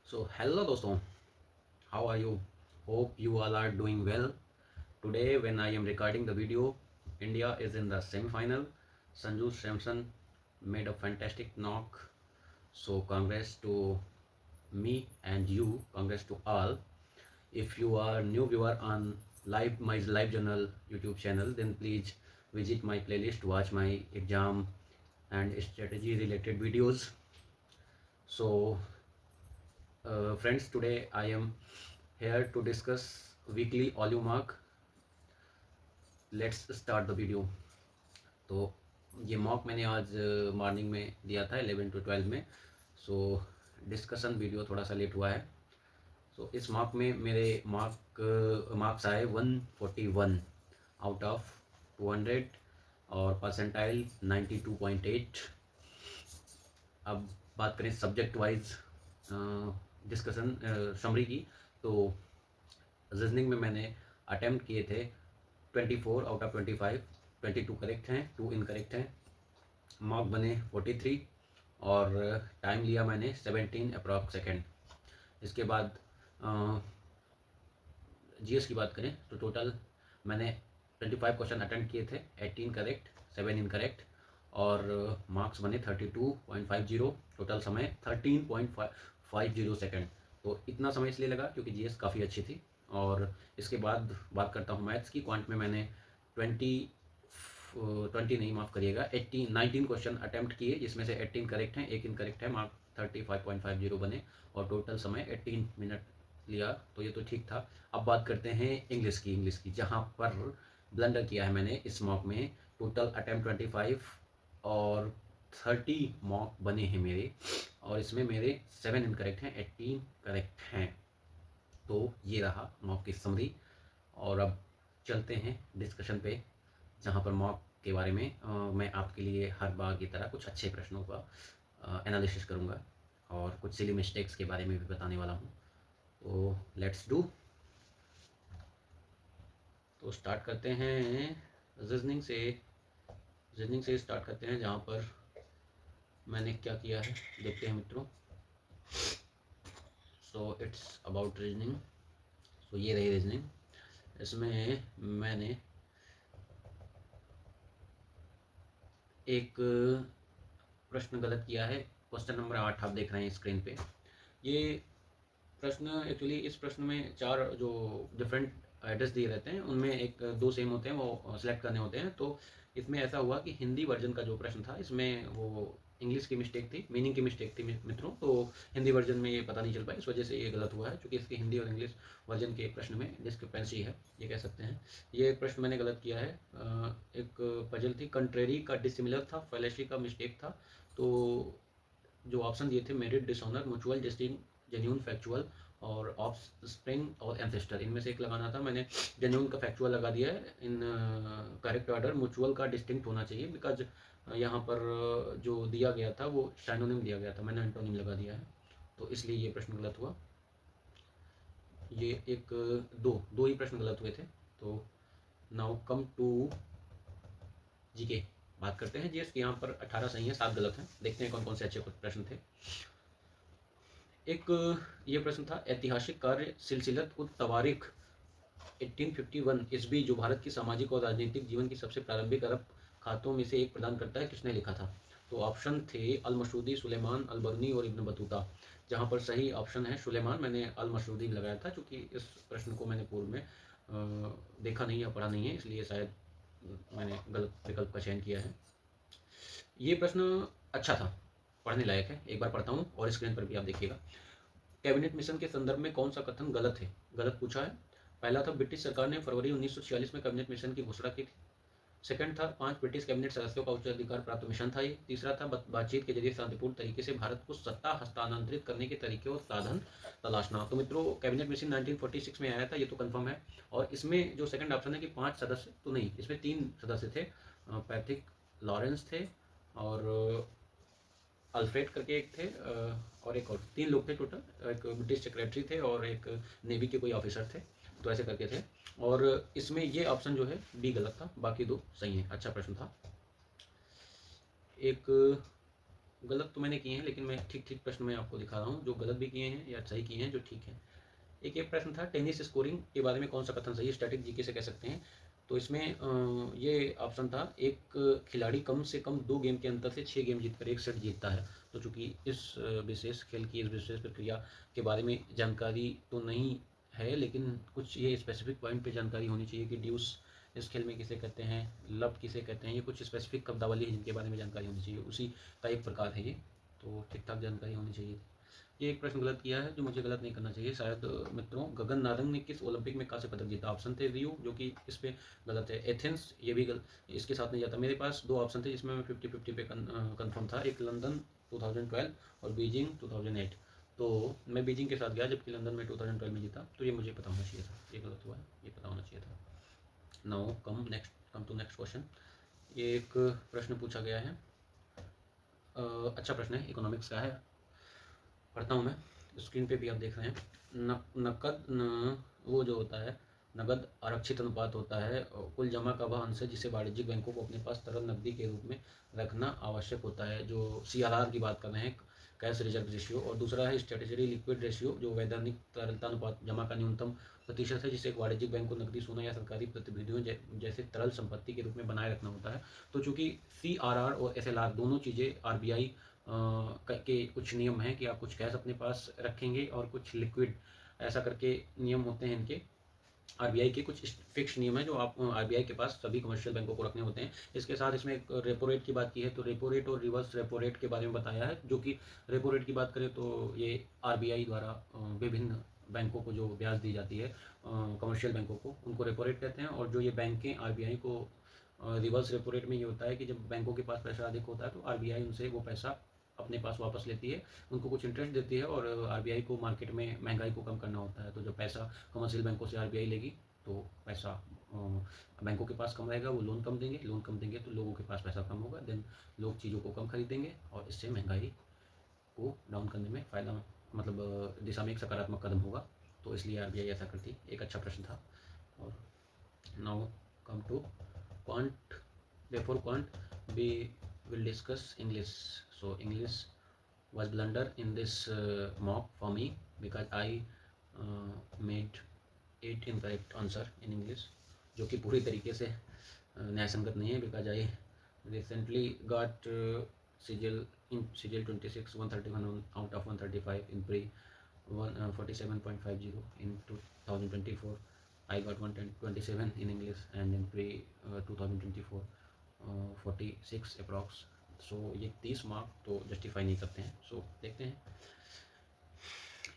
So hello दोस्तों, how are you? Hope you all are doing well. Today when I am recording the video, India is in the semi-final. Sanju Samson made a fantastic knock. So congrats to me and you. Congrats to all. If you are new viewer on my live journal YouTube channel, then please visit my playlist, watch my exam and strategy related videos. So friends, today I am here to discuss weekly Olive Mark. Let's start the video. तो ये mock मैंने आज morning में दिया था 11 to 12 में। सो discussion video थोड़ा सा लेट हुआ है। सो इस मॉक में मेरे मार्क्स आए 141 आउट ऑफ 200 और परसेंटाइल 92.8। अब बात करें सब्जेक्ट वाइज डिस्कशन समरी की, तो रीजनिंग में मैंने अटेम्प्ट किए थे 24 आउट ऑफ 25, 22 करेक्ट हैं, 2 इनकरेक्ट हैं। मार्क बने 43 और टाइम लिया मैंने 17 अप्रॉक्स सेकेंड। इसके बाद जीएस की बात करें तो टोटल मैंने 25 क्वेश्चन अटेम्प्ट किए थे, 18 करेक्ट, 7 इनकरेक्ट और मार्क्स बने 32.50। टोटल समय 13.50 सेकेंड। तो इतना समय इसलिए लगा क्योंकि जीएस काफ़ी अच्छी थी। और इसके बाद बात करता हूँ मैथ्स की। क्वांट में मैंने 20 नहीं, माफ़ करिएगा, 19 क्वेश्चन अटेम्प्ट किए, जिसमें से 18 करेक्ट हैं, 1 इनकरेक्ट है। मार्क 35.50 बने और टोटल समय 18 मिनट लिया, तो ये तो ठीक था। अब बात करते हैं इंग्लिश की जहाँ पर ब्लंडर किया है मैंने इस मॉक में। टोटल अटेम्प्ट 25 और 30 मॉक बने हैं मेरे, और इसमें मेरे 7 इनकरेक्ट हैं, 18 करेक्ट हैं। तो ये रहा मॉक की समरी। और अब चलते हैं डिस्कशन पे, जहाँ पर मॉक के बारे में मैं आपके लिए हर बार की तरह कुछ अच्छे प्रश्नों का एनालिसिस करूँगा और कुछ सिली मिस्टेक्स के बारे में भी बताने वाला हूँ। तो लेट्स डू। तो स्टार्ट करते हैं रीजनिंग से स्टार्ट करते हैं, जहाँ पर मैंने क्या किया है देखते हैं मित्रों। So it's about reasoning. So ये रही रीजनिंग। इसमें मैंने एक प्रश्न गलत किया है। क्वेश्चन नंबर 8 आप देख रहे हैं स्क्रीन पे। ये प्रश्न एक्चुअली, इस प्रश्न में 4 जो डिफरेंट एड्रेस दिए रहते हैं, उनमें एक 2 सेम होते हैं, वो सिलेक्ट करने होते हैं। तो इसमें ऐसा हुआ कि हिंदी वर्जन का जो प्रश्न था, इसमें वो इंग्लिश की मिस्टेक थी, मीनिंग की मिस्टेक थी मित्रों। तो हिंदी वर्जन में ये पता नहीं चल पाया, इस वजह से ये गलत हुआ है, क्योंकि इसकी हिंदी और इंग्लिश वर्जन के प्रश्न में डिस्क्रिपेंसी है, ये कह सकते हैं। ये एक प्रश्न मैंने गलत किया है। एक पजल थी, कंट्रेरी का डिसिमिलर था, फैलेसी का मिस्टेक था। तो जो ऑप्शन दिए थे, merit, dishonour, mutual, distinct, genuine, factual और ऑफ स्प्रिंग और एंसेस्टर, इनमें से एक लगाना था। मैंने जेन्यून का फैक्चुअल लगा दिया है इन करेक्ट ऑर्डर। म्यूचुअल का डिस्टिंक्ट होना चाहिए, बिकॉज यहाँ पर जो दिया गया था वो साइनोनिम दिया गया था, मैंने एंटोनिम लगा दिया है, तो इसलिए ये प्रश्न गलत हुआ। ये एक दो ही प्रश्न गलत हुए थे। तो नाउ कम टू जीके। बात करते हैं जीएस की। यहाँ पर 18 सही है, 7 गलत हैं। देखते हैं कौन कौन से अच्छे कुछ प्रश्न थे। एक ये प्रश्न था, ऐतिहासिक कार्य सिलसिलत उत तवारीख 1851 ईस्वी जो भारत की सामाजिक और राजनीतिक जीवन की सबसे प्रारंभिक अरब खातों में से एक प्रदान करता है, किसने लिखा था? तो ऑप्शन थे अल मसूदी, सुलेमान, अल बरूनी और इब्न बतूता, जहाँ पर सही ऑप्शन है सुलेमान। मैंने अल मसूदी लगाया था, क्योंकि इस प्रश्न को मैंने पूर्व में देखा नहीं या पढ़ा नहीं है, इसलिए शायद मैंने गलत विकल्प का चयन किया है। ये प्रश्न अच्छा था, पढ़ने लायक है। एक बार पढ़ता हूँ और स्क्रीन पर भी आप देखिएगा। कैबिनेट मिशन के संदर्भ में कौन सा कथन गलत है? गलत पूछा है। पहला था, ब्रिटिश सरकार ने फरवरी 1946 में कैबिनेट मिशन की घोषणा की थी। सेकंड था, 5 ब्रिटिश कैबिनेट सदस्यों का उच्च अधिकार प्राप्त मिशन था ये। तीसरा था, बातचीत के जरिए शांतिपूर्ण तरीके से भारत को सत्ता हस्तांतरित करने के तरीके और साधन तलाशना। तो मित्रों, कैबिनेट मिशन 1946 में आया था, ये तो कंफर्म है। और इसमें जो सेकंड ऑप्शन है कि 5 सदस्य, तो नहीं, इसमें 3 सदस्य थे। पैट्रिक लॉरेंस थे और अल्फ्रेड करके एक थे, और एक और 3 लोग थे टोटल। एक ब्रिटिश सेक्रेटरी थे और एक नेवी के कोई ऑफिसर थे, तो ऐसे करके थे। और इसमें ये ऑप्शन जो है बी गलत था, बाकी 2 सही है। अच्छा प्रश्न था। एक गलत तो मैंने किए हैं, लेकिन मैं ठीक ठीक प्रश्न मैं आपको दिखा रहा हूँ, जो गलत भी किए हैं या सही किए हैं, जो ठीक है। एक ये प्रश्न था, टेनिस स्कोरिंग के बारे में कौन सा कथन सही है, स्टैटिक जीके से कह सकते हैं। तो इसमें ये ऑप्शन था, एक खिलाड़ी कम से कम 2 गेम के अंतर से 6 गेम जीतकर एक सेट जीतता है। तो चूंकि इस विशेष खेल की इस विशेष प्रक्रिया के बारे में जानकारी तो नहीं है, लेकिन कुछ ये स्पेसिफिक पॉइंट पे जानकारी होनी चाहिए कि ड्यूस इस खेल में किसे कहते हैं, लब किसे कहते हैं, ये कुछ स्पेसिफिक शब्दावली है जिनके बारे में जानकारी होनी चाहिए, उसी का एक प्रकार है ये। तो ठीक ठाक जानकारी होनी चाहिए। ये एक प्रश्न गलत किया है, जो मुझे गलत नहीं करना चाहिए शायद मित्रों। गगन नारंग ने किस ओलंपिक में कांस्य पदक जीता? ऑप्शन थे रियो, जो कि इस पे गलत है, एथेंस, ये भी गलत, इसके साथ नहीं जाता। मेरे पास 2 ऑप्शन थे जिसमें मैं 50-50 पे कन्फर्म था, एक लंदन 2012 और बीजिंग 2008। तो मैं बीजिंग के साथ गया, जबकि लंदन में 2012 में जीता। तो ये मुझे पता होना चाहिए था, ये गलत हुआ है, ये पता होना चाहिए था। Now come to next question. ये एक प्रश्न पूछा गया है, अच्छा प्रश्न है, इकोनॉमिक्स का है, पढ़ता हूँ मैं। स्क्रीन पे भी आप देख रहे हैं। वो जो होता है, नगद आरक्षित अनुपात होता है, कुल जमा का वह अंश है जिसे वाणिज्यिक बैंकों को अपने पास तरल नकदी के रूप में रखना आवश्यक होता है, जो CRR की बात कर रहे हैं, कैश रिजर्व रेशियो। और दूसरा है स्ट्रेटेजरी लिक्विड रेशियो, जो वैधानिक तरलता अनुपात जमा का न्यूनतम प्रतिशत है, जिसे एक वाणिज्यिक बैंक को नकदी, सोना या सरकारी प्रतिभूतियों जैसे तरल संपत्ति के रूप में बनाए रखना होता है। तो चूंकि CRR और SLR दोनों चीज़ें RBI के कुछ नियम हैं कि आप कुछ कैश अपने पास रखेंगे और कुछ लिक्विड, ऐसा करके नियम होते हैं इनके। RBI के कुछ फिक्स नियम है जो आप RBI के पास सभी कमर्शियल बैंकों को रखने होते हैं। इसके साथ इसमें एक रेपो रेट की बात की है, तो रेपो रेट और रिवर्स रेपो रेट के बारे में बताया है। जो कि रेपो रेट की बात करें तो ये RBI द्वारा विभिन्न बैंकों को जो ब्याज दी जाती है, कमर्शियल बैंकों को, उनको रेपो रेट कहते हैं। और जो ये बैंकें RBI को रिवर्स रेपो रेट में ये होता है कि जब बैंकों के पास पैसा अधिक होता है तो RBI उनसे वो पैसा अपने पास वापस लेती है, उनको कुछ इंटरेस्ट देती है, और RBI को मार्केट में महंगाई को कम करना होता है। तो जब पैसा कमर्शियल बैंकों से RBI लेगी तो पैसा बैंकों के पास कम रहेगा, वो लोन कम देंगे तो लोगों के पास पैसा कम होगा, देन लोग चीज़ों को कम खरीदेंगे, और इससे महंगाई को डाउन करने में फ़ायदा, मतलब दिशा में एक सकारात्मक कदम होगा। तो इसलिए RBI ऐसा करती। एक अच्छा प्रश्न था। और now come to quant, therefore quant we will discuss English. So English was blunder in this mock for me, because I made 8 incorrect answer in English, जो कि पूरी तरीके से न्याय संगत नहीं है, because I recently got CGL in CGL 26 131 out of 135 in pre 47.50 in 2024. I got 127 in English, and in pre 2024 46 approx. So ये 30 मार्क तो जस्टिफाई नहीं करते हैं। सो देखते हैं।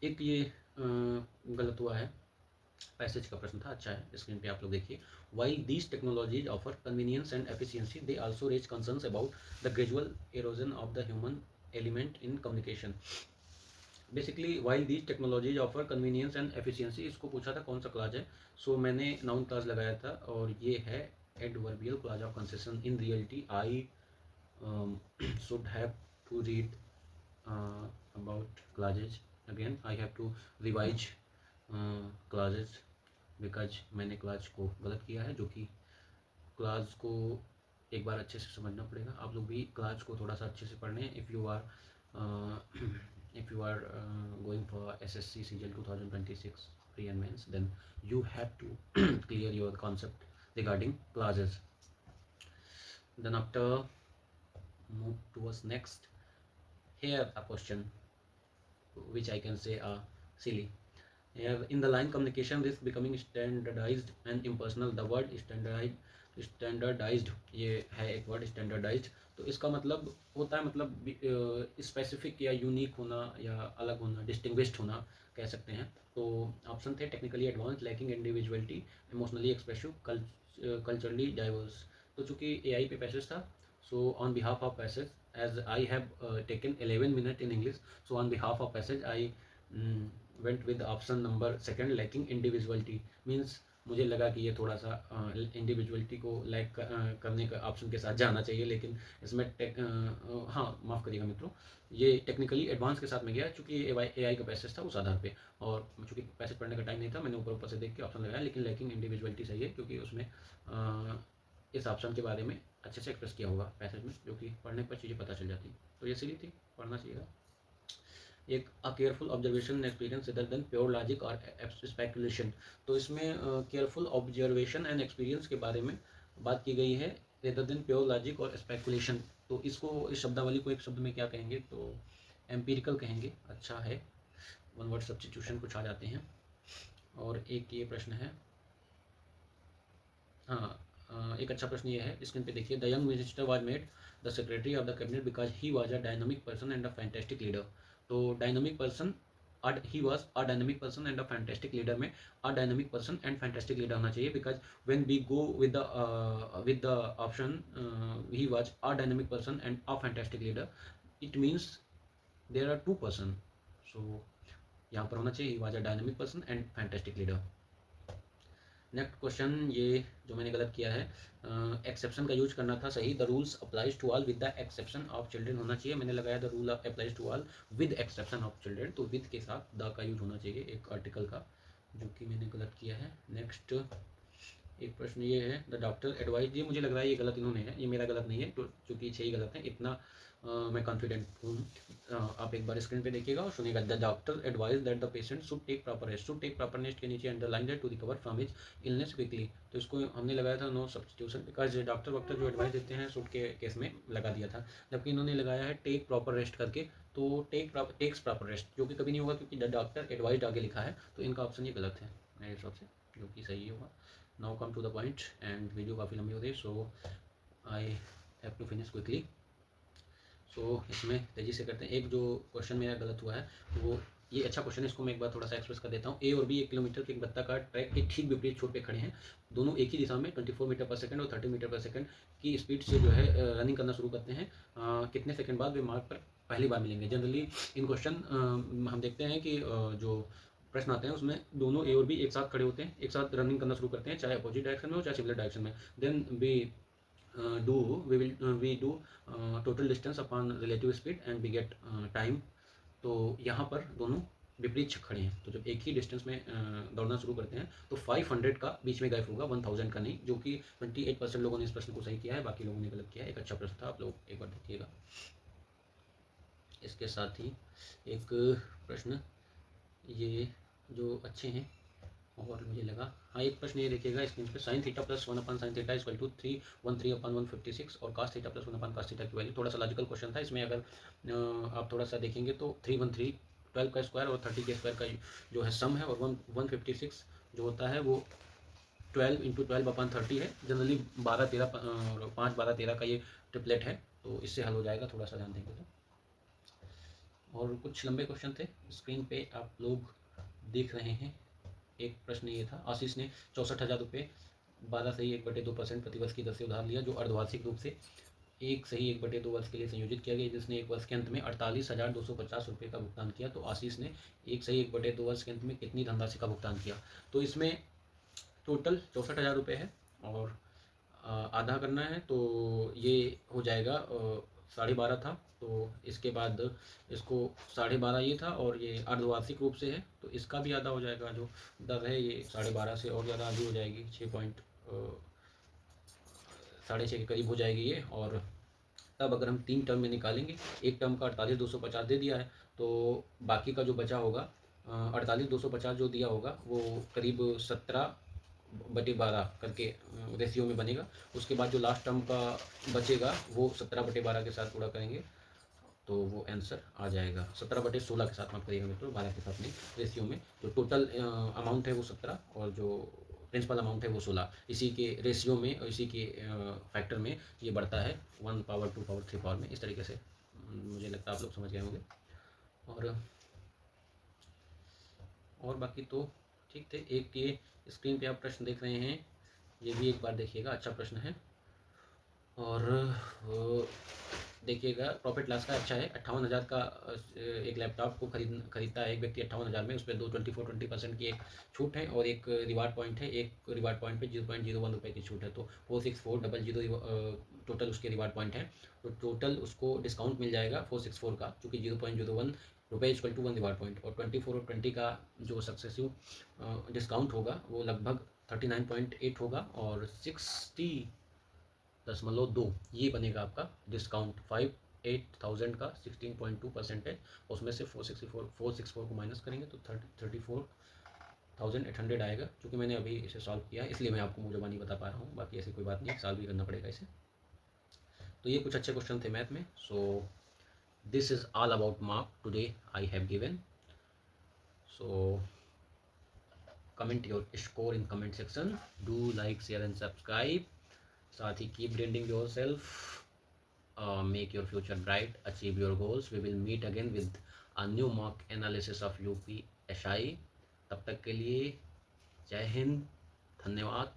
एक ये गलत हुआ है, पैसेज का प्रश्न था, अच्छा है, स्क्रीन पे आप लोग देखिए। While these technologies offer convenience and efficiency, they also raise concerns about the gradual erosion of the human element in communication. Basically while these technologies offer convenience and efficiency, इसको पूछा था कौन सा क्लास है। सो मैंने नाउन क्लास लगाया था, और ये है adverbial clause of concession. In reality I should have to read about clauses again. I have to revise clauses, because मैंने क्लास को गलत किया है, जो कि क्लास को एक बार अच्छे से समझना पड़ेगा। आप लोग भी क्लास को थोड़ा सा अच्छे से पढ़ लें। if you are going for SSC CGL 2026 pre and mains, then you have to clear your concept regarding clauses. Then after move towards next, here a question which I can say are silly. Here, in the line communication risk becoming standardized and impersonal, the word standardized, ये है एक word standardized, तो इसका मतलब होता है, मतलब specific या यूनिक होना या अलग होना, डिस्टिंग्विश्ड होना कह सकते हैं। तो ऑप्शन थे technically advance, lacking individuality, emotionally expressive, culturally diverse. तो चूँकि AI पे पैसेज था, so on behalf of passage, as I have taken 11 minutes in English, so on behalf of passage I went with option number second, lacking individuality, means मुझे लगा कि ये थोड़ा सा इंडिविजुअलिटी को लैक करने का ऑप्शन के साथ जाना चाहिए, लेकिन इसमें हाँ माफ़ करिएगा मित्रों, ये टेक्निकली एडवांस के साथ में गया, चूँकि AI का पैसेज था उस आधार पे, और चूँकि पैसेज पढ़ने का टाइम नहीं था, मैंने ऊपर ऊपर से देख के ऑप्शन लगाया, लेकिन लैकिंग इंडिविजुअलिटी सही है, क्योंकि उसमें इस ऑप्शन के बारे में अच्छे से एक्सप्रेस किया होगा पैसेज में, जो कि पढ़ने पर चीज़ें पता चल जाती। तो ये सीधी थी, पढ़ना चाहिए। एक अ careful observation and experience other than pure logic और स्पेकुलेशन। तो इसमें केयरफुल ऑब्जर्वेशन एंड एक्सपीरियंस के बारे में बात की गई है रेदर देन प्योर लॉजिक और स्पेकुलेशन। तो इसको, इस शब्दावली को एक शब्द में क्या कहेंगे, तो एम्पिरिकल कहेंगे। अच्छा है, वन वर्ड सब्स्टिट्यूशन कुछ आ जाते हैं। और एक ये प्रश्न है, हाँ, एक अच्छा प्रश्न ये है, स्क्रीन पे देखिए। The young minister was made the secretary of the cabinet because he was a dynamic person and a fantastic leader. तो dynamic person, he was a dynamic person and a fantastic leader में a dynamic person and fantastic leader होना चाहिए, because when we go with the option he was a dynamic person and a fantastic leader, it means there are two person. So यहाँ पर होना चाहिए ही was a dynamic person and fantastic leader. Next question, ये जो मैंने गलत किया है, एक्सेप्शन का यूज करना था सही। The rules applies to all with the exception of children होना चाहिए, मैंने लगाया the rule applies to all with exception of children. तो विद के साथ द का यूज होना चाहिए एक आर्टिकल का, जो कि मैंने गलत किया है। नेक्स्ट एक प्रश्न ये है, द डॉक्टर एडवाइज, ये मुझे लग रहा है ये गलत इन्होंने है, ये मेरा गलत नहीं है, तो चूँकि 6 ही गलत है, इतना मैं कॉन्फिडेंट हूँ। आप एक बार स्क्रीन पे देखिएगा और सुनिएगा। The doctor advise that the patient should take proper rest. Should take proper rest के नीचे underline that to recover from his illness quickly. तो इसको हमने लगाया था नो सब्स्टिट्यूशन, बिकॉज डॉक्टर वक्त जो एडवाइस देते हैं शुड के केस में लगा दिया था, जबकि इन्होंने लगाया है टेक प्रॉपर रेस्ट करके। तो टेक्स प्रॉपर रेस्ट, जो कि कभी नहीं होगा, क्योंकि द डॉक्टर एडवाइज आगे लिखा है, तो इनका ऑप्शन ये गलत है मेरे हिसाब से, जो कि सही होगा। Now come to the point, and video काफ़ी लंबी हो रही है, so I have to finish quickly. So इसमें तेज़ी से करते हैं। एक जो क्वेश्चन मेरा गलत हुआ है, वो ये अच्छा क्वेश्चन है, इसको मैं एक बार थोड़ा सा एक्सप्रेस कर देता हूँ। ए और बी 1 किलोमीटर के एक वृत्ताकार ट्रैक के ठीक विपरीत छोर पे खड़े हैं। दोनों एक ही दिशा में 24 मीटर पर सेकंड और 30 मीटर पर सेकंड की स्पीड से जो है रनिंग करना शुरू करते हैं। कितने सेकंड बाद वे मार्ग पर पहली बार मिलेंगे। जनरली इन क्वेश्चन हम देखते हैं कि जो प्रश्न आते हैं उसमें दोनों ए और बी एक साथ खड़े होते हैं, एक साथ रनिंग करना शुरू करते हैं, चाहे अपोजिट डायरेक्शन में हो चाहे सिमिलर डायरेक्शन में। Then we do total distance upon relative speed and we get time। तो यहाँ पर दोनों विपरीत खड़े हैं, तो जब एक ही डिस्टेंस में दौड़ना शुरू करते हैं तो 500 का बीच में गैप होगा, 1000 का नहीं, जो कि 28% लोगों ने इस प्रश्न को सही किया है, बाकी लोगों ने गलत किया है। एक अच्छा प्रश्न था, आप लोग एक बार देखिएगा। इसके साथ ही एक प्रश्न, ये जो अच्छे हैं और मुझे लगा, हाँ एक प्रश्न ये देखिएगा स्क्रीन पे, sine theta plus 1 sine theta equal to 313/156 और cos theta plus 1 cos theta की वैल्यू। थोड़ा सा लॉजिकल क्वेश्चन था, इसमें अगर आप थोड़ा सा देखेंगे तो 313 12 का स्क्वायर और 30 के स्क्वायर का जो है सम है, और 156 जो होता है वो 12 × 12/30 है। जनरली 12 13 5 12 13 का ये ट्रिपलेट है, तो इससे हल हो जाएगा, थोड़ा सा ध्यान देंगे तो। और कुछ लंबे क्वेश्चन थे, स्क्रीन पे आप लोग देख रहे हैं। एक प्रश्न ये था, आशीष ने 64,000 रुपये 12 सही 1/2% प्रतिवर्ष की दर से उधार लिया, जो अर्धवार्षिक रूप से 1 सही 1/2 वर्ष के लिए संयोजित किया गया, जिसने एक वर्ष के अंत में 48,250 रुपये का भुगतान किया। तो आशीष ने 1 सही 1/2 वर्ष के अंत में कितनी धनराशि का भुगतान किया। तो इसमें टोटल 64,000 रुपये है और आधा करना है, तो ये हो जाएगा 12.5 था, तो इसके बाद इसको 12.5 ये था और ये अर्धवार्षिक रूप से है, तो इसका भी आधा हो जाएगा। जो दर है ये 12.5 से और ज़्यादा आधी हो जाएगी, 6.6 के करीब हो जाएगी ये। और तब अगर हम 3 टर्म में निकालेंगे, एक टर्म का 48,250 दे दिया है, तो बाकी का जो बचा होगा 48,250 जो दिया होगा वो करीब 17/12 करके रेशियो में बनेगा। उसके बाद जो लास्ट टर्म का बचेगा वो 17/12 के साथ पूरा करेंगे, तो वो आंसर आ जाएगा 17/16 के साथ, माफ करिएगा मित्रों, 12 के साथ नहीं, रेशियो में जो टोटल अमाउंट है वो 17 और जो प्रिंसिपल अमाउंट है वो 16, इसी के रेशियो में और इसी के फैक्टर में ये बढ़ता है 1 पावर 2 पावर 3 पावर में। इस तरीके से मुझे लगता है आप लोग समझ गए होंगे। और बाकी तो ठीक थे। एक ये स्क्रीन पे आप प्रश्न देख रहे हैं, ये भी एक बार देखिएगा, अच्छा प्रश्न है। और देखिएगा, प्रॉफिट लॉस का अच्छा है। 58,000 का एक लैपटॉप को खरीदता है एक व्यक्ति 58,000 में, उस पर 20% की एक छूट है और एक रिवार्ड पॉइंट है, एक रिवार्ड पॉइंट पे 0.01 रुपये की छूट है, तो 46400 टोटल उसके रिवार्ड पॉइंट है। तो टोटल उसको डिस्काउंट मिल जाएगा 464 का, चूँकि 0.01 रुपये इक्वल टू 1 रिवार्ड पॉइंट, और 24 और 20 का जो सक्सेसिव डिस्काउंट होगा वो लगभग 39.8 होगा, और 60 0.2 ये बनेगा आपका डिस्काउंट। 58,000 का 16.2% है, उसमें से 464 को माइनस करेंगे तो 34,800 आएगा। क्योंकि मैंने अभी इसे सॉल्व किया इसलिए मैं आपको मूल्यवानी बता पा रहा हूँ, बाकी ऐसी कोई बात नहीं, सॉल्व भी करना पड़ेगा इसे। तो ये कुछ अच्छे क्वेश्चन थे मैथ में। So this is all about mark today I have given. So comment your score in comment section, do like share and subscribe. साथ ही keep branding yourself, make your future bright, achieve your goals. We will meet again with a new mock analysis of UPSI. तब तक के लिए जय हिंद, धन्यवाद।